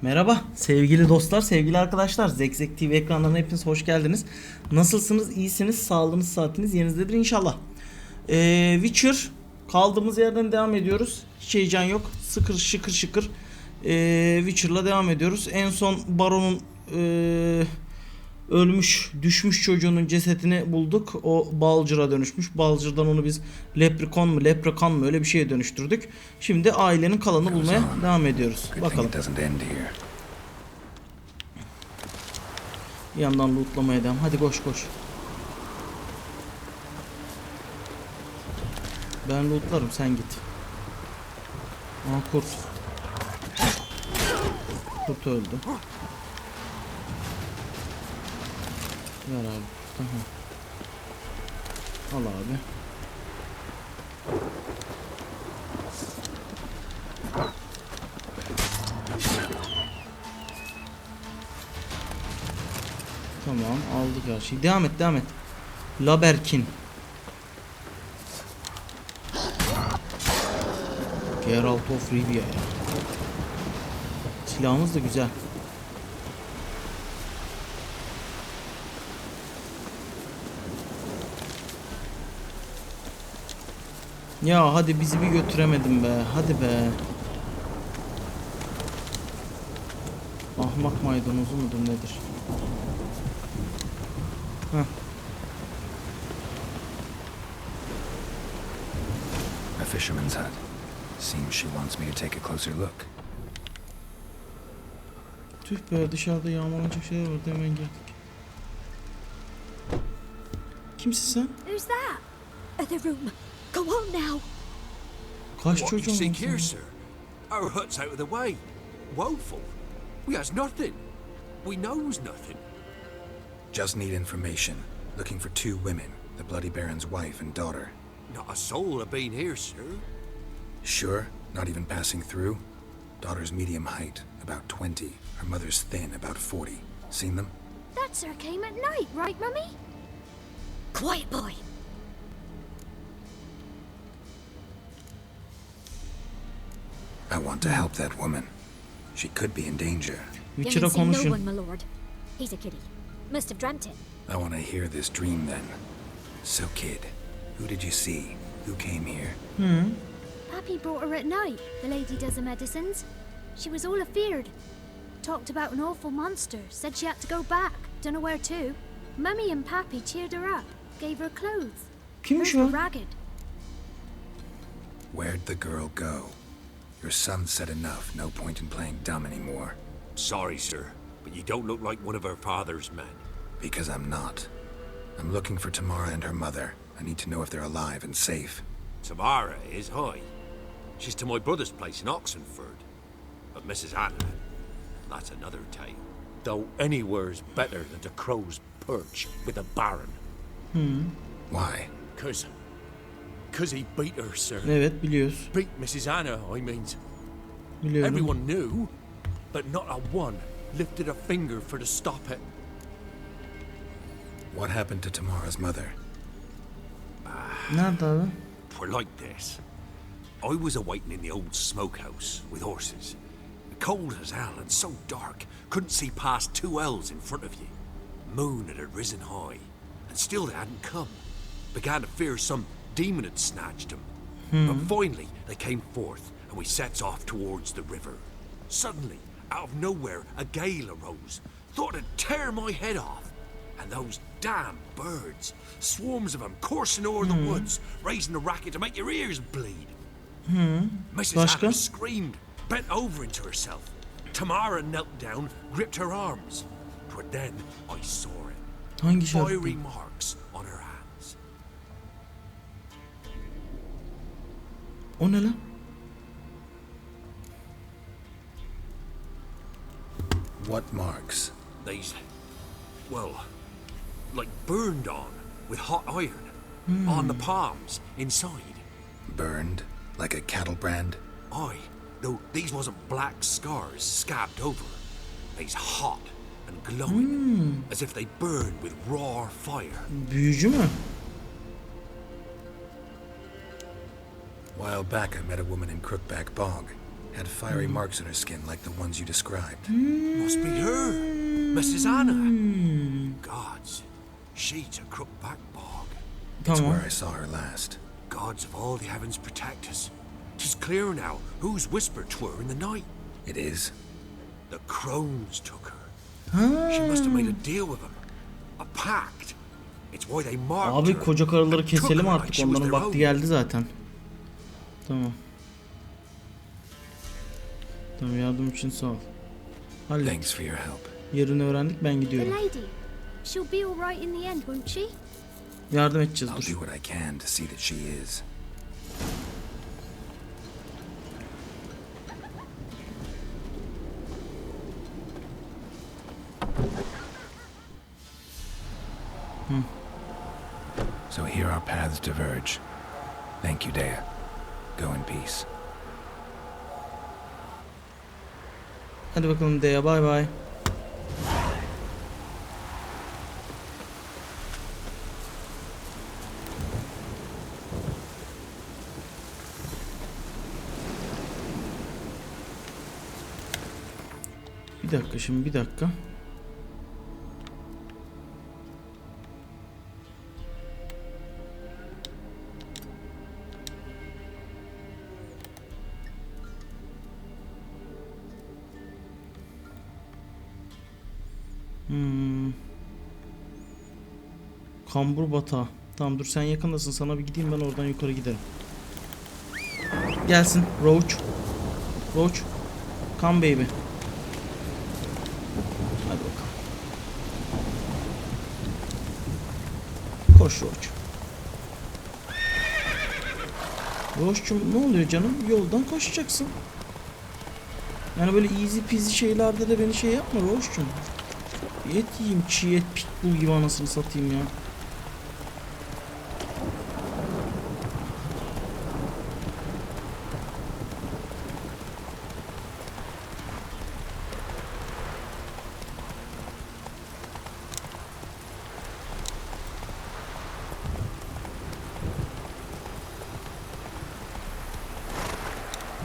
Merhaba sevgili dostlar, sevgili arkadaşlar. Zek TV ekranlarına hepiniz hoş geldiniz. Nasılsınız? İyisiniz? Sağlığınız, saatiniz yerinizdedir inşallah. Witcher kaldığımız yerden devam ediyoruz. Hiç heyecan yok. Sıkır şıkır şıkır. Witcher'la devam ediyoruz. En son Baron'un ölmüş, düşmüş çocuğunun cesetini bulduk. O Balcır'a dönüşmüş. Balcır'dan onu biz leprekan mı öyle bir şeye dönüştürdük. Şimdi ailenin kalanını bulmaya devam ediyoruz. Bakalım. Bir yandan lootlamaya devam. Hadi koş koş. Ben lootlarım, sen git. Aa, kurt. Kurt öldü. Ver abi. Tamam. Al abi. Tamam, aldık her şeyi. Devam et, devam et. Laberkin. Geralt of Rivia ya. Silahımız da güzel. Ya hadi bizi bir götüremedim be. Hadi be. Ahmak maydanozu mudur nedir? Heh. A fisherman's hut. Seems she wants me to take a closer look. Tüh be, dışarıda yağmalanacak şeyler vardı, hemen geldik. Kimsin sen? Who's that? Other room. Go on now. Kaç What you çocuğun seek var here, senin? sir? Our hut's out of the way. Woeful. We has nothing. We knows nothing. Just need information. Looking for two women, the Bloody Baron's wife and daughter. Not a soul have been here, sir. Sure? Not even passing through? Daughter's medium height, about 20. Her mother's thin, about 40. Seen them? That sir came at night, right, Mummy? Quiet, boy. I want to help that woman. She could be in danger. Witcher'a You haven't seen no konuşun. one, my lord. He's a kiddie. Must have dreamt it. I want to hear this dream then. So, kid, who did you see? Who came here? Pappy brought her at night. The lady does the medicines. She was all afeared. Talked about an awful monster. Said she had to go back. Don't know where to. Mummy and Pappy cheered her up. Gave her clothes. Kimmiş Hers were o? ragged. Where'd the girl go? Your son said enough. No point in playing dumb anymore. Sorry, sir, but you don't look like one of her father's men. Because I'm not. I'm looking for Tamara and her mother. I need to know if they're alive and safe. Tamara is high. She's to my brother's place in Oxenford. But Mrs. Anna, that's another tale. Though anywhere's better than the crow's perch with the Baron. Why? Cause he beat her, sir. Evet, biliyoruz. Beat Mrs. Anna, I mean. Biliyorum. Everyone knew, but not a one lifted a finger for to stop it. What happened to Tamara's mother? Nerede abi? For like this. I was awaiting in the old smokehouse with horses. Cold as hell and so dark, couldn't see past 2 ells in front of you. Moon had risen high, and still they hadn't come. Began to fear some demon had snatched them. But finally they came forth, and we sets off towards the river. Suddenly, out of nowhere, a gale arose. Thought it'd tear my head off. And those damn birds, swarms of them coursing over the woods, raising a racket to make your ears bleed. Mrs. Başka? Anna screamed, bent over into herself. Tamara knelt down, gripped her arms. But then I saw it. Hangi şarkı? Fiery marks on her hands. O ne lan? What marks? These, well, like burned on with hot iron. On the palms, inside. Burned? Like a cattle brand? Aye, though these wasn't black scars scabbed over. They's hot and glowing, as if they burned with raw fire. Büyücü mü? While back I met a woman in Crookback Bog. Had fiery marks on her skin like the ones you described. Must be her, Mrs. Anna. Gods, she's a crookback bog. It's Tamam. where I saw her last. Gods of all the heavens protect us. 'Tis clear now whose whisper 'twere in the night. It is? The crones took her. She must have made a deal with them. A pact. It's why they marked Abi her koca karıları and took keselim her like artık. she was Onların their vakti own. geldi zaten. Tamam. Tamam, yardım için sağ ol. Hallet. Thanks for your help. Yerini öğrendik, ben The gidiyorum. lady. She'll be all right in the end, won't she? Yardım edeceğiz, I'll dur. do what I can to see that she is. So here our paths diverge. Thank you, Dea. Go in peace. Hadi bakalım Dea, bay bay. Bir dakika, şimdi bir dakika. Kambur batağı. Tamam, dur sen yakındasın, sana bir gideyim, ben oradan yukarı giderim. Gelsin Roach. Roach. Come baby. Hadi bakalım. Koş Roach. Roach'cum ne oluyor canım? Yoldan koşacaksın. Yani böyle easy peasy şeylerde de beni şey yapma Roach'cum. Et yiyeyim, çiğ et, pitbull gibi anasını satayım ya.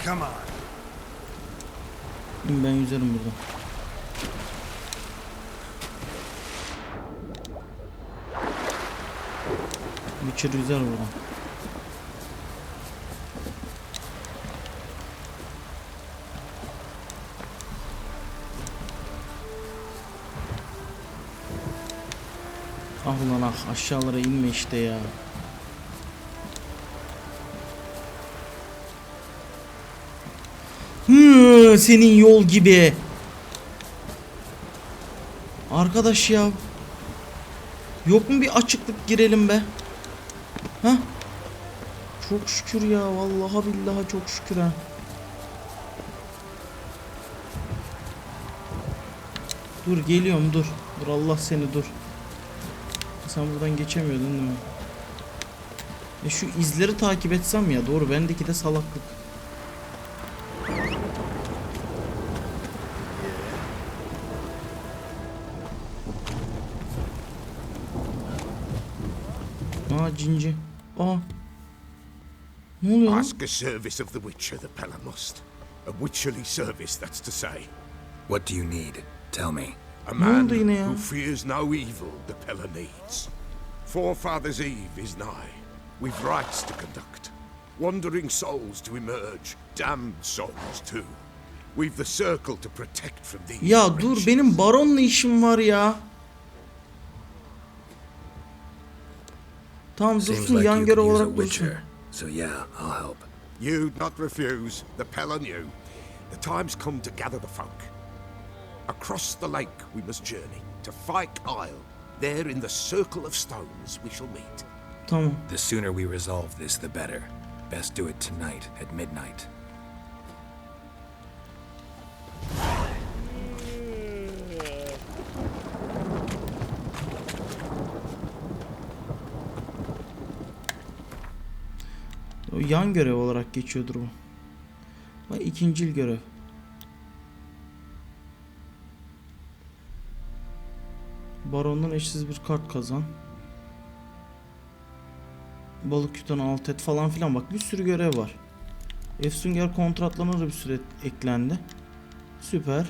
Come on. Ben yüzerim burada. Witcher yüzer burada. Ah ulan ah, aşağılara inme işte ya. Senin yol gibi. Arkadaş ya. Yok mu bir açıklık, girelim be. Hah. Çok şükür ya, vallahi billahi çok şükür ha. Dur geliyorum, dur. Dur Allah seni, dur. Sen buradan geçemiyordun değil mi? Şu izleri takip etsem ya, doğru, bendeki de salaklık. Aa cinci. Aa. Ne oluyor lan? Ask a service of the Witcher, the Pella must. A witcherly service, that's to say. What do you need? Tell me. A man oldu yine ya? who fears no evil the Pella needs. Forefathers' Eve is nigh. We've rites to conduct. Wandering souls to emerge. Damned souls too. We've the circle to protect from these. Ya dur, wretches. benim baronla işim var ya. Tamam Seems dursun, like yan you görev could use a olarak dursun. witcher. So yeah, I'll help. You'd not refuse. The Pella knew. The time's come to gather the folk. Across the lake we must journey to Fyke Isle. There in the circle of stones we shall meet. Tamam. The sooner we resolve this, the better. Best do it tonight at midnight. O yan görev olarak geçiyordur bu. Bak, ikincil görev. Barondan eşsiz bir kart kazan. Balık yutan alt et falan filan, bak bir sürü görev var. Efsunger kontratlarına da bir süre eklendi. Süper.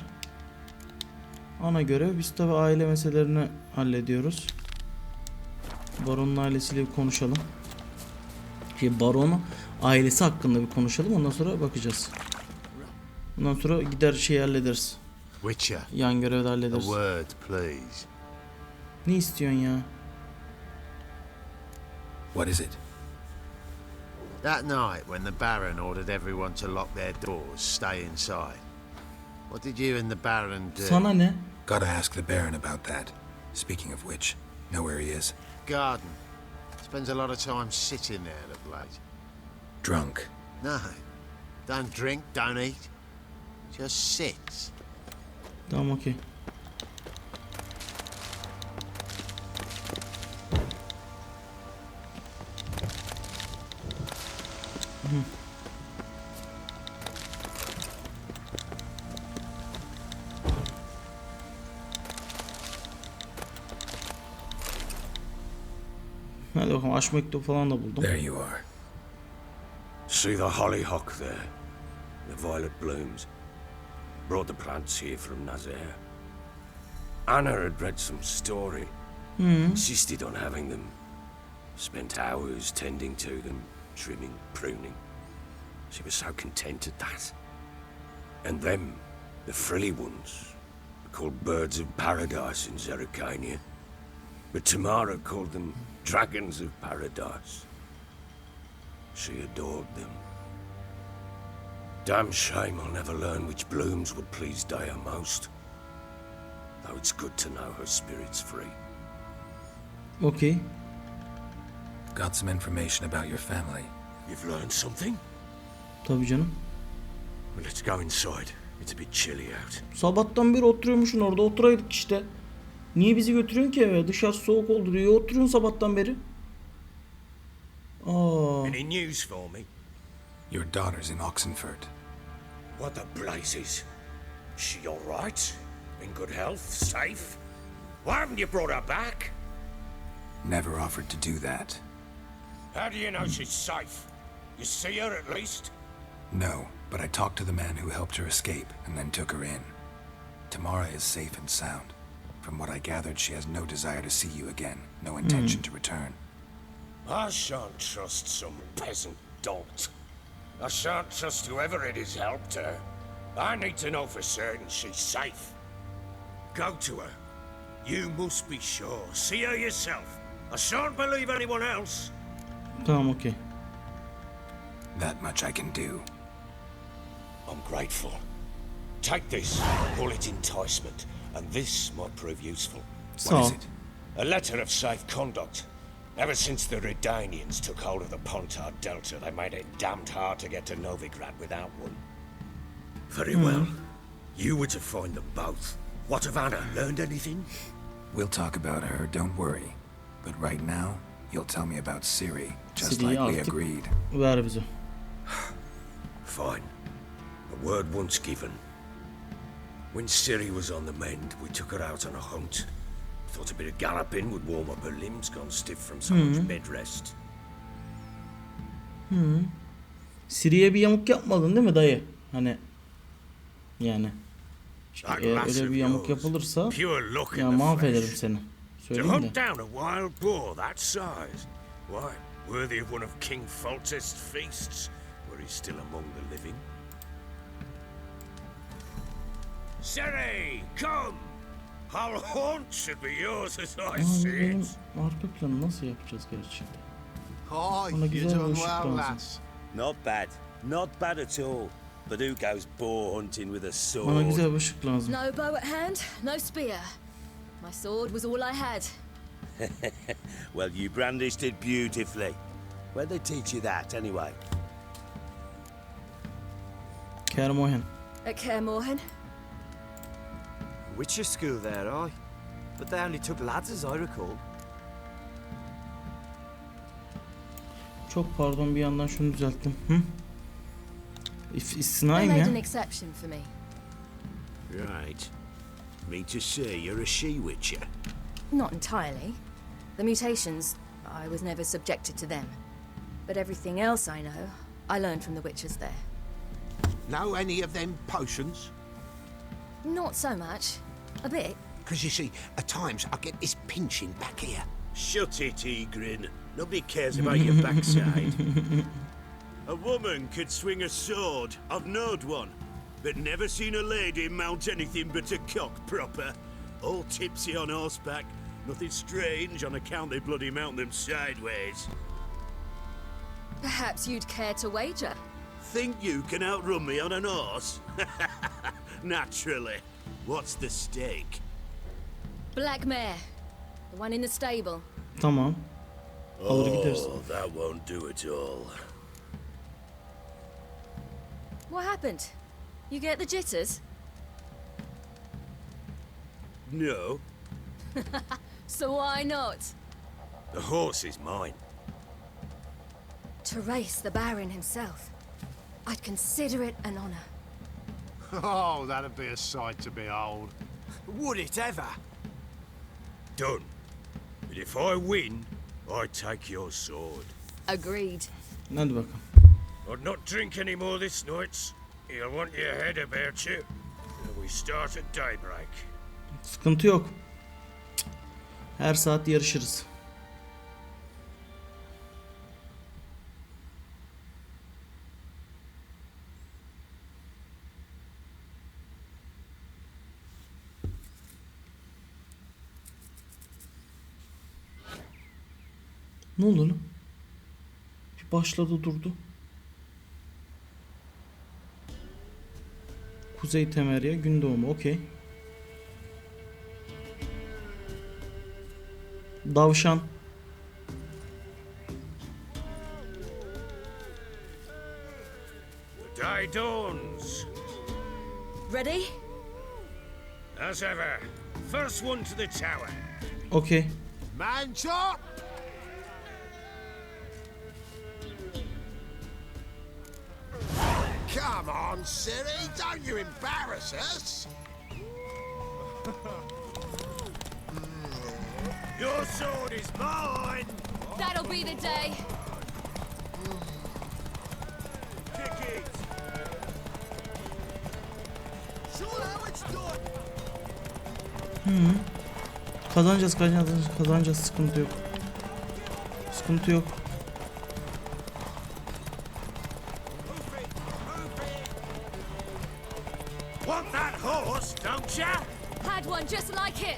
Ana görev. Biz tabi aile meselelerini hallediyoruz. Baron'un ailesiyle bir konuşalım. Baron'un ailesi hakkında bir konuşalım. Ondan sonra bakacağız. Ondan sonra gider şeyi hallederiz. Witcher, Yan görevde a hallederiz. word, please. Ne istiyorsun ya? What is it? That night when the Baron ordered everyone to lock their doors, stay inside. What did you and the Baron do? Sana ne? Gotta ask the Baron about that. Speaking of which, know where he is? Garden. Spends a lot of time sitting there of late. Drunk. No. Don't drink, don't eat. Just sits. Tamam, okey. Hadi bakalım, aşk mektubu falan da buldum. There you are. See the hollyhock there? The violet blooms. Brought the plants here from Nazaire. Anna had read some story. Insisted on having them. Spent hours tending to them, trimming, pruning. She was so content at that. And them, the frilly ones, are called birds of paradise in Zerrikania. But Tamara called them dragons of paradise. She adored them. Damn shame I'll never learn which blooms would please Dea most. Though it's good to know her spirit's free. Okey. Got some information about your family. You've learned something? Tabii canım. Well, let's go inside. It's a bit chilly out. Sabahtan beri oturuyormuşsun orada. Oturaydık işte. Niye bizi götürüyorsun ki eve? Dışarısı soğuk oldu diyor. Oturuyorsun sabahtan beri. Aa. Any news for me? Your daughter's in Oxenford. What the blazes? Is she all right? In good health? Safe? Why haven't you brought her back? Never offered to do that. How do you know she's safe? You see her at least? No, but I talked to the man who helped her escape and then took her in. Tamara is safe and sound. From what I gathered, she has no desire to see you again, no intention to return. I shan't trust some peasant dolt. I shan't trust whoever it is helped her. I need to know for certain she's safe. Go to her. You must be sure. See her yourself. I shan't believe anyone else. Tamam, okey. That much I can do. I'm grateful. Take this, call it enticement, and this might prove useful. Sağ What ol. is it? A letter of safe conduct. Ever since the Redanians took hold of the Pontard Delta, they made it damned hard to get to Novigrad without one. Very well. You were to find them both. What of Anna? Learned anything? We'll talk about her, don't worry. But right now, you'll tell me about Ciri, just Ciri'yi like we artık agreed. ver bize. Fine. A word once given. When Ciri was on the mend, we took her out on a hunt. Thought a bit of galloping would warm up her limbs, gone stiff from so much bed rest. Siri'ye bir yamuk yapmadın değil mi dayı? Hani yani. İşte That eğer lass öyle of bir yamuk yours, yapılırsa pure luck ya in the mahvederim flesh. seni. To Söyleyeyim de. hunt down a wild boar that size, why, worthy of one of King Foltest's feasts, were he still among the living. Ciri, come! Our haunt should be yours as I Aa, see benim it. arka planı nasıl yapacağız gerçekten? Oh, Bana you're güzel bir doing ışık well, lazım. lass. Not bad. Not bad at all. But who goes boar hunting with a sword? Bana güzel bir ışık lazım. No bow at hand, no spear. My sword was all I had. Well, you brandished it beautifully. Where'd they teach you that, anyway? Kermohen. At Kaer Morhen. Witcher school there, aye. But they only took lads as I recall. Çok pardon, bir yandan şunu düzelttim. Hı? They İstinayım made ya. an exception for me. Right. Me to say you're a she-witcher. Not entirely. The mutations, I was never subjected to them. But everything else I know, I learned from the witches there. Know any of them potions? Not so much. A bit. Because you see, at times I get this pinching back here. Shut it, Egrin. Nobody cares about your backside. A woman could swing a sword. I've knowed one. But never seen a lady mount anything but a cock proper. All tipsy on horseback. Nothing strange on account they bloody mount them sideways. Perhaps you'd care to wager? Think you can outrun me on an horse? Naturally. What's the stake? Black mare. The one in the stable. Tamam. Alır gideriz. Oh, that won't do it all. What happened? You get the jitters? No. So why not? The horse is mine. To race the Baron himself. I'd consider it an honor. Oh, that'd be a sight to behold. Would it ever? Done. But if I win, I take your sword. Agreed. Hadi bakalım. I'd not drink any more this night. You'll want your head about you. We start at daybreak. Sıkıntı yok. Her saat yarışırız. Ne oldu lan? Bir başladı durdu. Kuzey Temerya, gün doğumu, okey. Davşan. The day dawns. Ready? As ever. First one to the tower. Okey. Man chop! Come on, Siri, don't you embarrass us. Your sword is mine. That'll be the day. Kick it. Show how it's done. Kazanacağız, sıkıntı yok. Sıkıntı yok. Want that horse, don't ya? Had one just like it.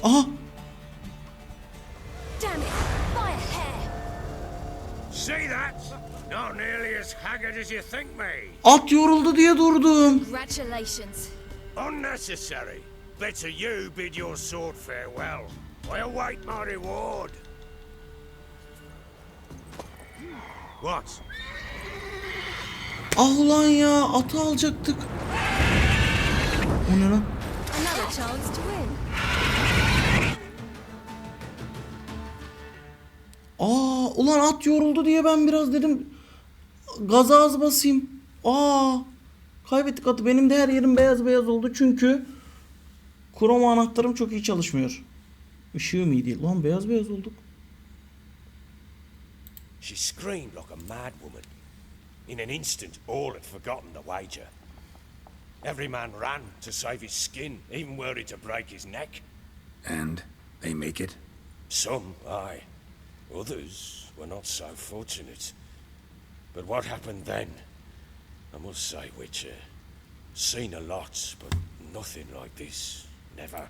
Aha! Damn it! By a hair. See that? Not nearly as haggard as you think me. At yoruldu diye durdum. Congratulations. Unnecessary. Better you bid your sword farewell. I await my reward. What? Ah ulan ya, atı alacaktık. O ne lan? Another chance to win. Ulan at yoruldu diye ben biraz dedim gaza az basayım. Kaybettik atı. Benim de her yerim beyaz beyaz oldu çünkü kroma anahtarım çok iyi çalışmıyor. Işığı mı iyi değil? Lan beyaz beyaz olduk. She screamed like a mad woman. In an instant, all had forgotten the wager. Every man ran to save his skin, even were it to break his neck. And they make it? Some, aye. Others were not so fortunate. But what happened then? I must say, Witcher, seen a lot, but nothing like this. Never.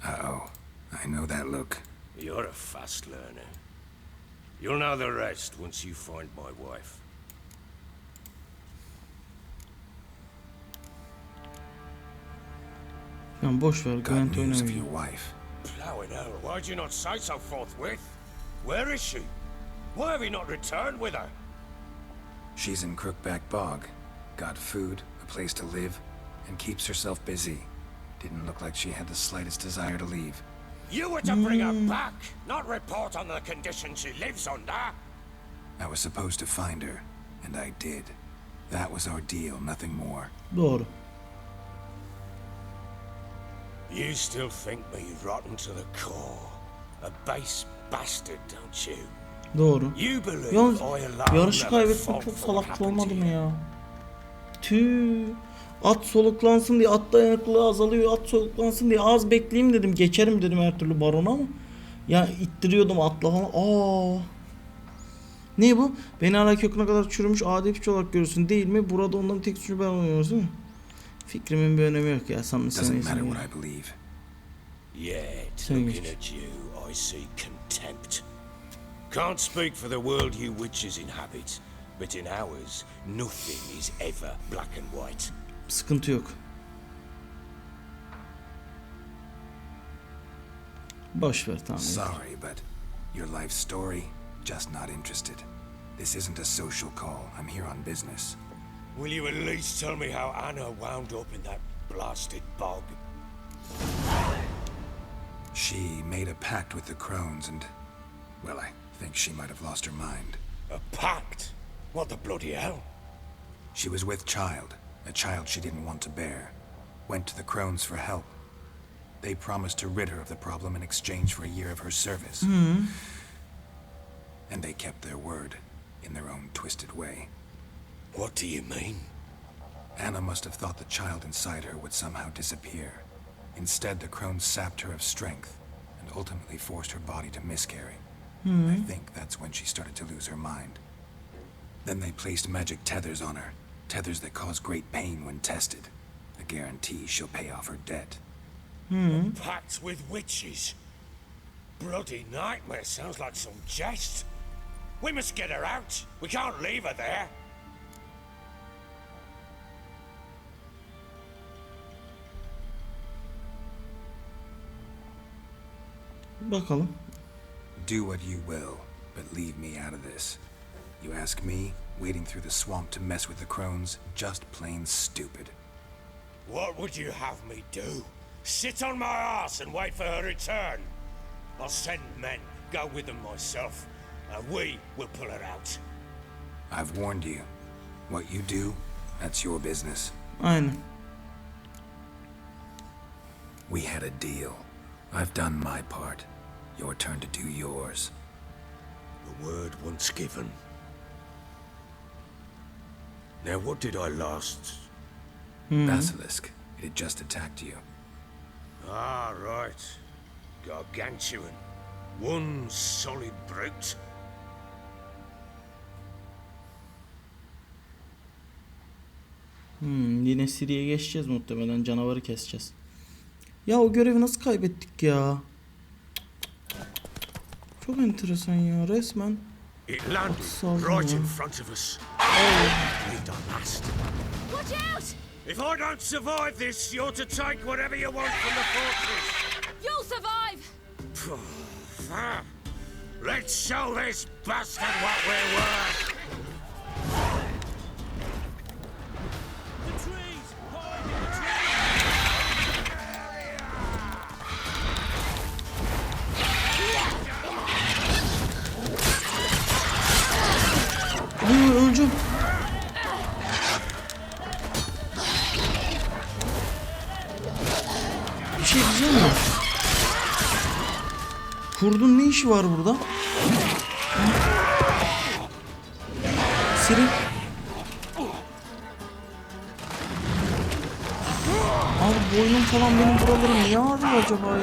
Uh-oh. I know that look. You're a fast learner. You'll know the rest once you find my wife. Lan boş ver, Got Gwent news of oynamayın. your wife. Plowing hell, why'd you not say so forthwith? Where is she? Why have you not returned with her? She's in Crookback Bog. Got food, a place to live, and keeps herself busy. Didn't look like she had the slightest desire to leave. You were to bring her back, not report on the conditions she lives under. I was supposed to find her, and I did. That was our deal, nothing more. Doğru. You still think me rotten to the core. A base bastard, don't you? Doğru. You believe Yalnız I alone yarışı never kaybettim, fought çok for salakça happened olmadı to mı you? ya? Tüh. At soluklansın diye, at dayanıklılığı azalıyor, at soluklansın diye az bekleyeyim dedim, geçerim dedim her türlü barona ama ya ittiriyordum atla falan. Ne bu? Beni hala köküne kadar çürümüş adi piç olarak görürsün değil mi? Burada onların tek suçu ben oluyoruz değil mi? Fikrimin bir önemi yok ya, sen Doesn't matter misin? what I believe. Yet, Sen looking geç. at you, I see contempt. Can't speak for the world you witches inhabit, but in ours, nothing is ever black and white. Sıkıntı yok. Boş ver, tamam. Sorry, but your life story, just not interested. This isn't a social call. I'm here on business. Will you at least tell me how Anna wound up in that blasted bog? She made a pact with the crones and, well, I think she might have lost her mind. A pact? What the bloody hell? She was with child, a child she didn't want to bear. Went to the crones for help. They promised to rid her of the problem in exchange for a year of her service. And they kept their word, in their own twisted way. What do you mean? Anna must have thought the child inside her would somehow disappear. Instead, the crones sapped her of strength and ultimately forced her body to miscarry. I think that's when she started to lose her mind. Then they placed magic tethers on her, tethers that cause great pain when tested. A guarantee she'll pay off her debt. A pact with witches? Bloody nightmare, sounds like some jest. We must get her out. We can't leave her there. Bakalım. Do what you will, but leave me out of this. You ask me, wading through the swamp to mess with the crones, just plain stupid. What would you have me do? Sit on my ass and wait for her return? I'll send men, go with them myself, and we will pull her out. I've warned you. What you do, that's your business. Aynen. We had a deal. I've done my part. Your turn to do yours. The word once given. Now what did I last... Basilisk. It had just attacked you. Ah, right. Gargantuan. One solid brute. Yine Siri'ye geçeceğiz muhtemelen, canavarı keseceğiz. Ya o görevi nasıl kaybettik ya? Çok enteresan ya, resmen. It landed Sağ right in ol. front of us. Believed I last. Watch out! If I don't survive this, you're to take whatever you want from the fortress. You'll survive! Let's show this bastard what we're worth. The trees! Hide in the Öleceğim. Bir şey diyeceğim mi? Kurdun ne işi var burada? Siri. Abi boynum falan benim buralarım niye ağrıyor acaba ya?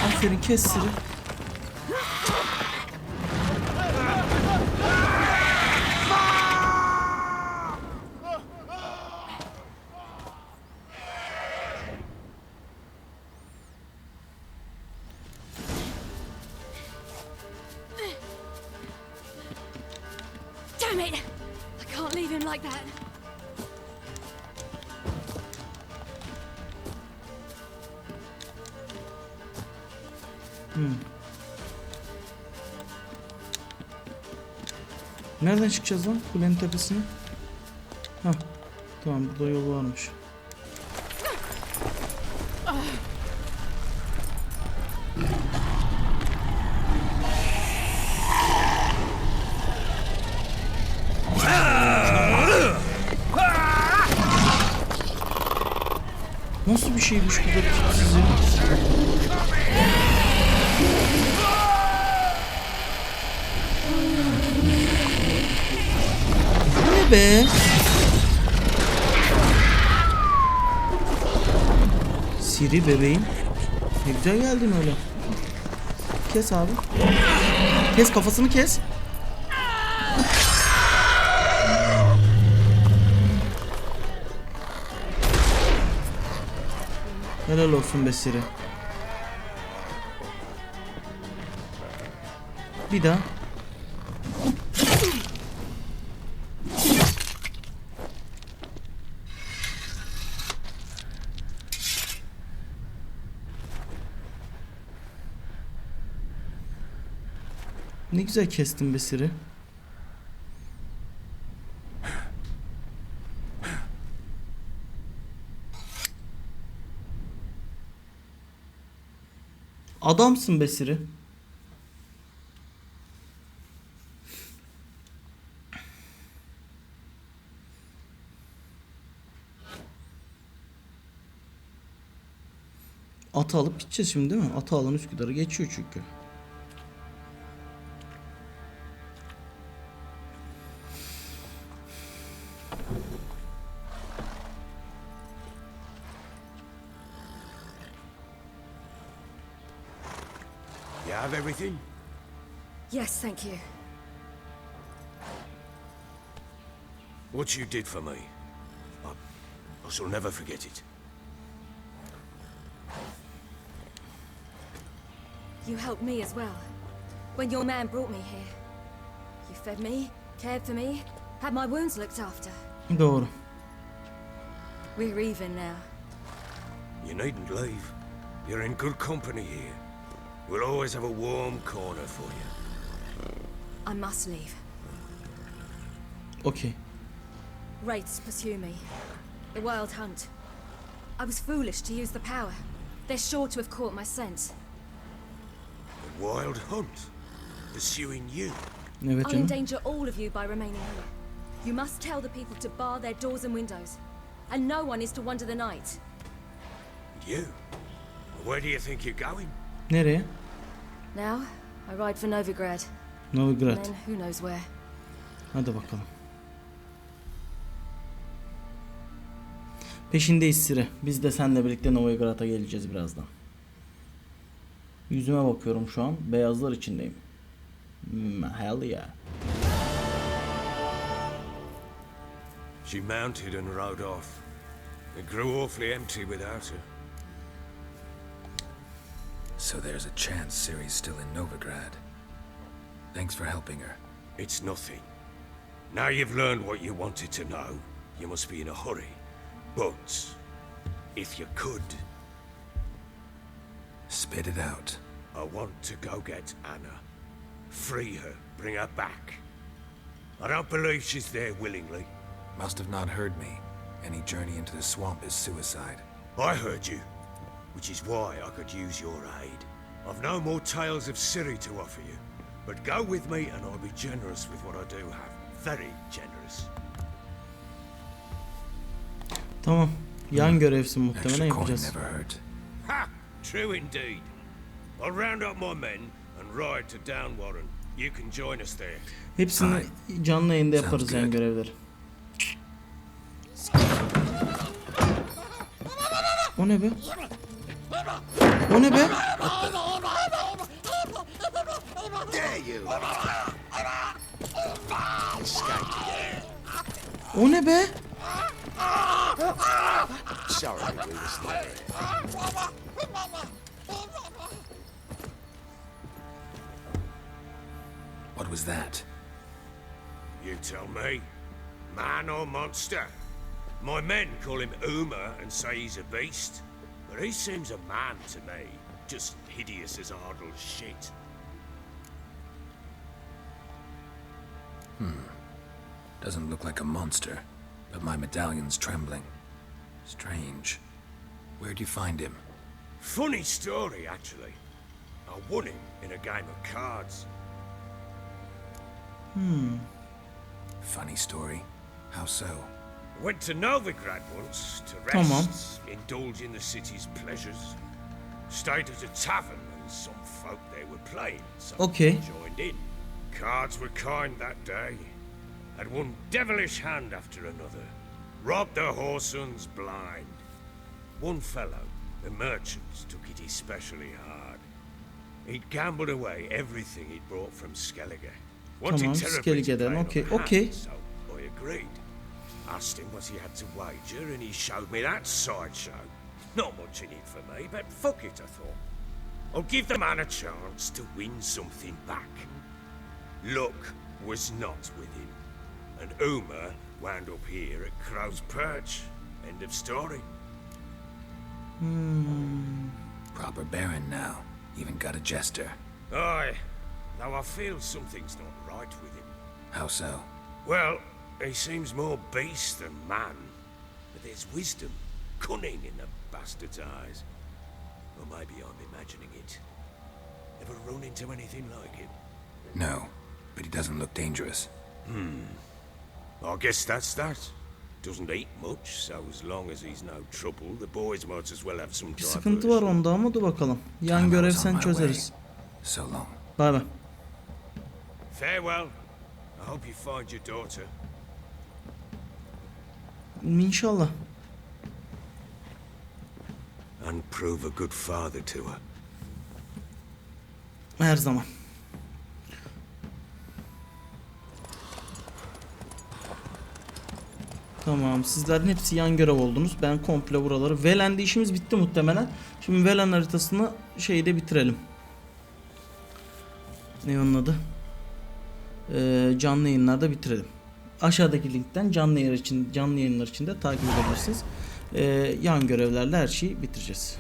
Aferin, kes Siri. Damn it! I can't leave him like that. Nereden çıkacağız lan kulenin tepesine? Hah, tamam, burada yol varmış. Nasıl bir şeymiş bu da tipsiz ya? ne be? Siri bebeğim. Ne güzel geldin öyle. Kes abi. Kes, kafasını kes. Helal olsun be Siri. Bir daha. Ne güzel kestin be Siri. Adamsın be Siri. Atı alıp gideceğiz şimdi değil mi? Atı alan Üsküdar'ı geçiyor çünkü. You have everything? Yes, thank you. What you did for me, I shall never forget it. You helped me as well. When your man brought me here. You fed me, cared for me, had my wounds looked after. Doğru. We're even now. You needn't leave. You're in good company here. We'll always have a warm corner for you. I must leave. Okay. Wraiths pursue me. The wild hunt. I was foolish to use the power. They're sure to have caught my scent. The wild hunt? Pursuing you? Evet I'll canım. endanger all of you by remaining here. You must tell the people to bar their doors and windows. And no one is to wander the night. You? Where do you think you're going? Nereye? Now, I ride for Novigrad. Novigrad. And then who knows where. Hadi bakalım. Peşindeyiz Siri. Biz de seninle birlikte Novigrad'a geleceğiz birazdan. Yüzüme bakıyorum şu an. Beyazlar içindeyim. Hell yeah. She mounted and rode off. It grew awfully empty without her. So there's a chance Ciri's still in Novigrad. Thanks for helping her. It's nothing. Now you've learned what you wanted to know, you must be in a hurry. But, if you could... Spit it out. I want to go get Anna. Free her, bring her back. I don't believe she's there willingly. Must have not heard me. Any journey into the swamp is suicide. I heard you, which is why I could use your aid. I've no more tales of Ciri to offer you, but go with me and I'll be generous with what I do have. Very generous. Tamam. Yan görevsin muhtemelen Extra coin yapacağız. never hurt. Ha! True indeed. I'll round up my men and ride to Downwarren. You can join us there. Hepsini canlı yayında yaparız Sounds yan good. görevleri. O ne be? O ne be? Dare you! O ne be? Sorry, we were still there. What was that? You tell me. Man or monster? My men call him Uma and say he's a beast, but he seems a man to me. Just hideous as Ardle's shit. Doesn't look like a monster, but my medallion's trembling. Strange. Where'd you find him? Funny story, actually. I won him in a game of cards. Funny story. How so? Went to Novigrad once to rest, Tamam. indulge in the city's pleasures. Stayed at a tavern and some folk there were playing, so Okay. I joined in. Cards were kind that day. had one devilish hand after another, robbed the whoresons blind. One fellow, the merchants, took it especially hard. He'd gambled away everything he'd brought from Skellige. Wanted Tamam, terribly to Skellige'den. play Okey, on the hand, okey. so I agreed. Asked him what he had to wager, and he showed me that sideshow. Not much in it for me, but fuck it, I thought. I'll give the man a chance to win something back. Luck was not with him, and Uma wound up here at Crow's Perch. End of story. Proper baron now. Even got a jester. Aye, though I feel something's not right with him. How so? Well, he seems more beast than man, but there's wisdom, cunning in the bastard's eyes. Or maybe I'm imagining it. Ever run into anything like him? No, but he doesn't look dangerous. I guess that's that. Doesn't eat much, so as long as he's no trouble, the boys might as well have some Bir sıkıntı var onda ama dur bakalım. Yan görev sen çözeriz. So long. Bay bay. Farewell. I hope you find your daughter. İnşallah. And prove a good father to her. Her zaman. Tamam, sizlerin hepsi yan görev oldunuz. Ben komple buraları. Velen'de işimiz bitti muhtemelen. Şimdi Velen haritasını şeyde bitirelim. Ne onun adı? Canlı yayınlarda bitirelim. Aşağıdaki linkten canlı yayınlar için de takip edebilirsiniz. Yan görevlerle her şeyi bitireceğiz.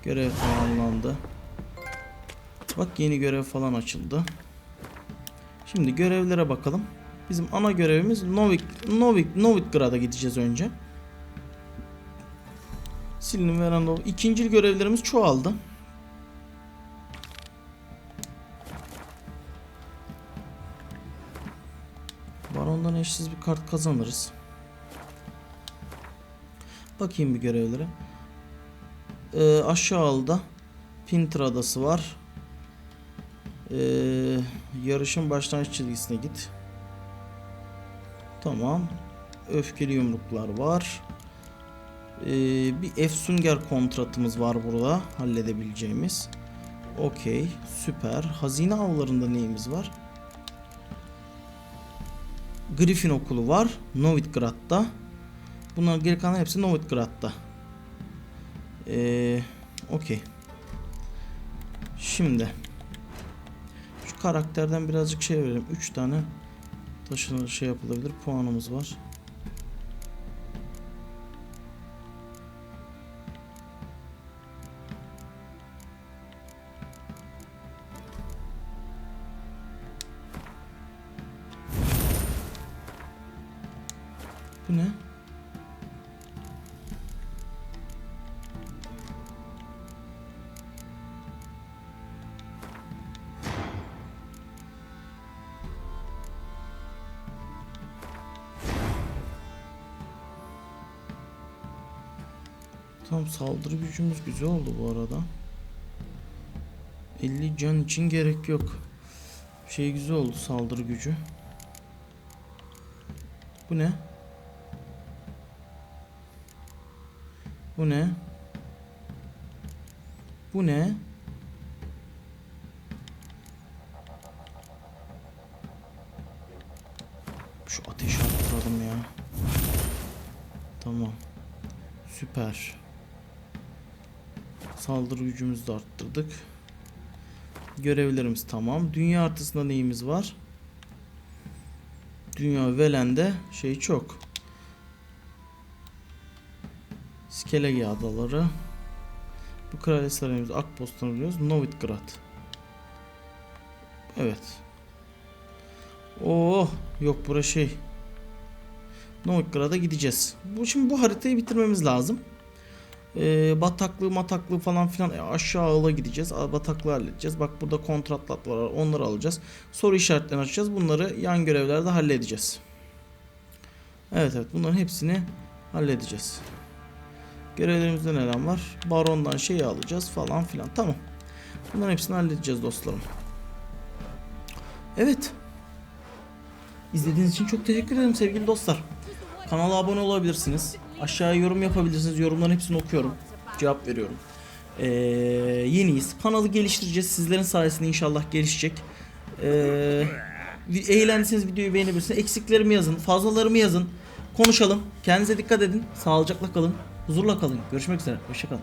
Görev tamamlandı. Bak yeni görev falan açıldı. Şimdi görevlere bakalım. Bizim ana görevimiz Novigrad'a gideceğiz önce. Silin veren ikinci görevlerimiz çoğaldı. Baron'dan eşsiz bir kart kazanırız. Bakayım bir görevlere. Aşağıda Pinter adası var. Yarışın başlangıç çizgisine git. Tamam. Öfkeli yumruklar var. Bir Efsunger kontratımız var burada halledebileceğimiz. Okey, süper. Hazine avlarında neyimiz var? Griffin okulu var Novigrad'da. Bunların geri kalan hepsi Novigrad'da. Okey. Şimdi şu karakterden birazcık şey verelim. 3 tane taşınır şey yapılabilir puanımız var. Bu ne? Tam saldırı gücümüz güzel oldu bu arada. 50 can için gerek yok. Şey güzel oldu saldırı gücü. Bu ne? Bu ne? Bu ne? Şu ateşi arttıralım ya. Tamam. Süper. Saldırı gücümüzü de arttırdık. Görevlerimiz tamam. Dünya haritasında neyimiz var? Dünya Velen'de şey çok. Skellige adaları. Bu kraliyet sarayımız Akpost'tan biliyoruz. Novigrad. Evet. Oh yok burası şey. Novigrad'a gideceğiz. Şimdi bu haritayı bitirmemiz lazım. Bataklığı falan filan aşağı ağla gideceğiz. Bataklığı halledeceğiz. Bak burada kontratlar var. Onları alacağız. Soru işaretlerini açacağız. Bunları yan görevlerde halledeceğiz. Evet bunların hepsini halledeceğiz. Görevlerimizde neler var? Baron'dan şeyi alacağız falan filan. Tamam. Bunların hepsini halledeceğiz dostlarım. Evet. İzlediğiniz için çok teşekkür ederim sevgili dostlar. Kanala abone olabilirsiniz. Aşağıya yorum yapabilirsiniz. Yorumların hepsini okuyorum. Cevap veriyorum. Yeniyiz. Kanalı geliştireceğiz. Sizlerin sayesinde inşallah gelişecek. Eğlendiyseniz videoyu beğenebilirsiniz. Eksiklerimi yazın. Fazlalarımı yazın. Konuşalım. Kendinize dikkat edin. Sağlıcakla kalın. Huzurla kalın. Görüşmek üzere. Hoşça kalın.